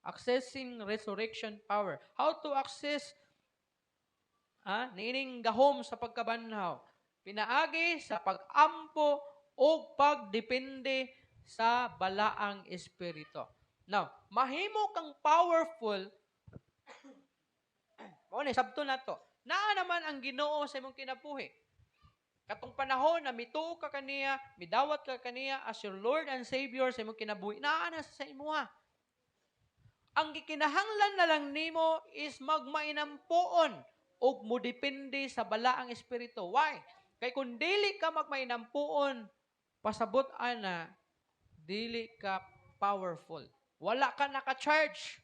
Accessing resurrection power. How to access nining gahom sa pagkabanhaw. Pinaagi sa pag-ampo o pagdepende sa balaang espiritu. Now, mahimo kang powerful, mo ni sabto na to. Naa naman ang Ginoo sa imong kinabuhi. Katong panahon na mituo ka kaniya, midawat ka kaniya as your Lord and Savior sa imong kinabuhi, naa na sa imuha. Ang gikinahanglan na lang nimo is magmainampuon o modepende sa balaang espiritu. Why? Kay kung dili ka magmainampuon, pasabot ana, dili ka powerful. Wala ka naka-charge.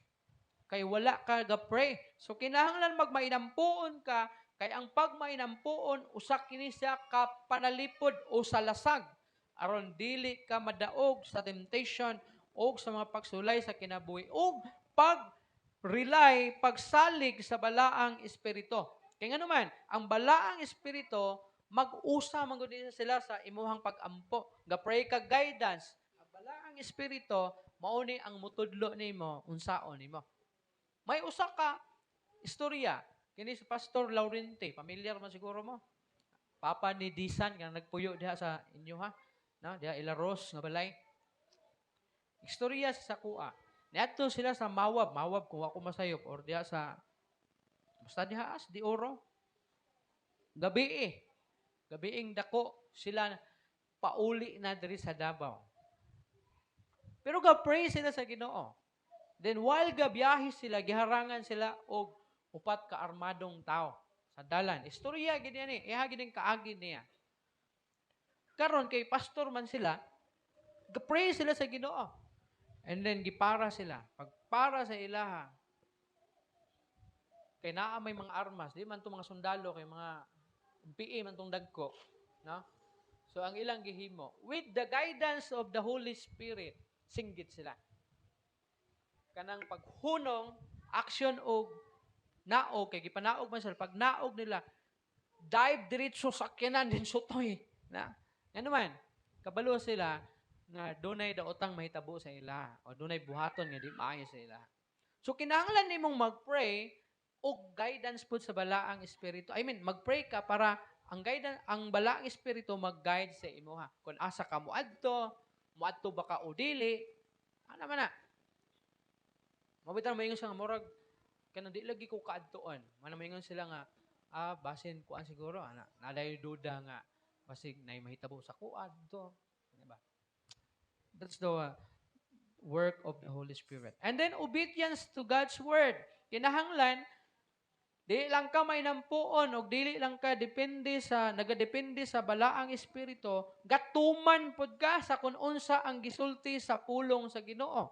Kay wala ka ga-pray. So kinahanglan magmainampuon ka, kay ang pagmainampuon usa kini siya ka panalipod o sa lasag aron dili ka madaog sa temptation o sa mga pagsulay sa kinabuhi o pag-rely, pagsalig sa balaang espiritu. Kaya nga naman, ang balaang espiritu, mag-usa man gud sila sa imuhang pag-ampo. Ga-pray ka guidance. Ang balaang espiritu, mauni ang mutudlo nimo, unsaon nimo. May usa ka istorya kini si Pastor Laurente, familiar man siguro mo. Papa ni Disan nga nagpuyo diha sa inyo ha. No, diha Ilaros nga balay. Istorya sa kuha. Niadto sila sa Mawab kung ako masayop or diha sa basta diha as di oro. Gabiing dako sila pauli na diri sa Davao. Pero ga-pray sila sa Ginoo. Then while gabiyahe sila, giharangan sila og upat ka armadong tao sa dalan. Istorya gid ni, iha gid kaagi niya. Karon kay pastor man sila, ga-pray sila sa Ginoo. And then gipara sila. Pagpara sa ilaha, kay naa may mga armas, di man to mga sundalo kay mga PE man tong dagko, no? So ang ilang gihimo, with the guidance of the Holy Spirit, singgit sila. Kanang paghunong, action og naog, kay gipanaog man sila, pag naog nila, dive diretso sa kinan din sutoy. Na, ano man, kabalo sila, nga dunay daotang mahitabo sa ila, o dunay buhaton nga di maayo sa ila. So, kinahanglan nimong mag-pray o guidance po sa balaang espiritu. I mean, mag-pray ka para ang guidance, ang balaang espiritu mag-guide sa imo ha. Kung asa ka muadto ba ka o dili, ano man na. Mabitan mo sa murag, kanang di lagi ko kaadtoon. Manamingon sila nga, basin kuan siguro, naday duda nga, basig nay mahitabo sa kuad to. Diba? That's the work of the Holy Spirit. And then, obedience to God's Word. Kinahanglan, di lang ka may nampuon o dili lang ka nagadepende sa balaang espiritu, gatuman pod ka sa kung unsa ang gisulti sa pulong sa Ginoo.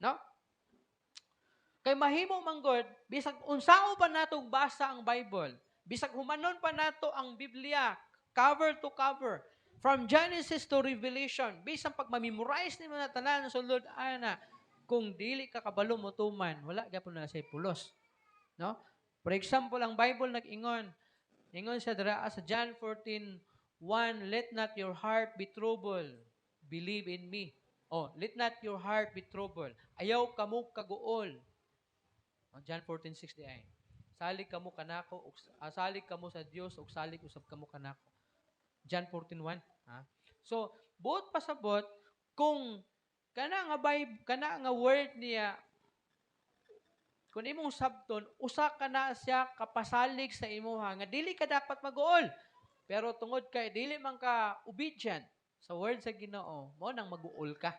No? Kay mahimo man God, bisag unsao pa natong basa ang Bible, bisag humanon pa nato ang Biblia, cover to cover, from Genesis to Revelation, bisang pag ma-memorize nimo na tanan sulod ana, kung dili ka kabalo motuman, wala gyapon na say pulos. No? For example, ang Bible nag-ingon siya dira sa John 14:1, let not your heart be troubled, believe in me. Oh, let not your heart be troubled. Ayaw kamo kaguol. John 14:6 di ay. Salig kamo kanako, salig kamo sa Dios ug salig usab kamo kanako. John 14:1. So, buot pasabot kung kana nga word niya, kung imong sabton, usa ka na siya kapasalig sa imuha nga dili ka dapat mag-uol. Pero tungod kay dili man ka obedient sa word sa Ginoo, mo nang mag-uol ka.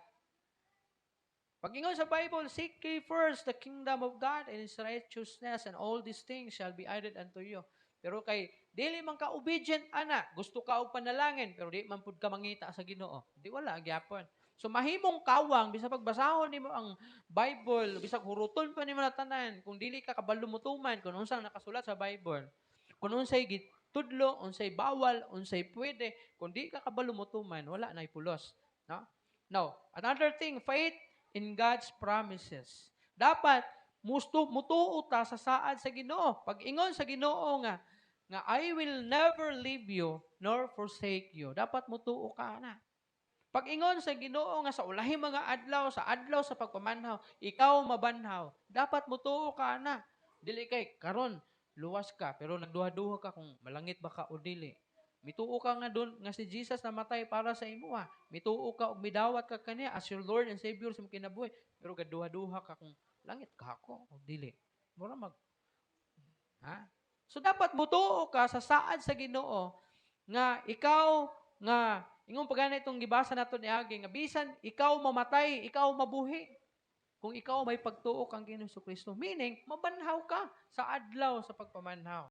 Pag ingon sa Bible, seek ye first the kingdom of God and His righteousness, and all these things shall be added unto you. Pero kay dili man ka obedient ana, gusto ka og panalangin pero di man pud ka mangita sa Ginoo. Di wala gyapon. So mahimong kawang bisag pagbasahon nimo ang Bible, bisag huruton pa nimo na tanan kung dili ka kabalo motuman kung unsang nakasulat sa Bible. Kung unsay gitudlo, unsay bawal, unsay pwede, kung di ka kabalo motuman, wala na ipulos, no? Now, another thing, faith in God's promises. Dapat mutuo ta sa saad sa Ginoo. Pag ingon sa Ginoo nga I will never leave you nor forsake you. Dapat mutuo ka na. Pag-ingon sa Ginoo nga sa ulahing mga adlaw sa pagpamanhaw, ikaw mabanhaw. Dapat mutuo ka na. Dili kay karon luwas ka pero nagduha-duha ka kung malangit ba ka o dili. Mituo ka nga doon nga si Jesus namatay para sa imo. Mituo ka og midawat ka kaniya as your Lord and Savior sa imong kinabuhi. Pero gaduha-duha ka kung langit ka ako o dili. Mura ha? So dapat mutuo ka sa saad sa Ginoo nga ikaw nga ingong pagana itong gibasa nato ni Agi nga bisan ikaw mamatay, ikaw mabuhi. Kung ikaw may pagtuo kang Ginoo Kristo, meaning mabanhaw ka sa adlaw sa pagpamanhaw.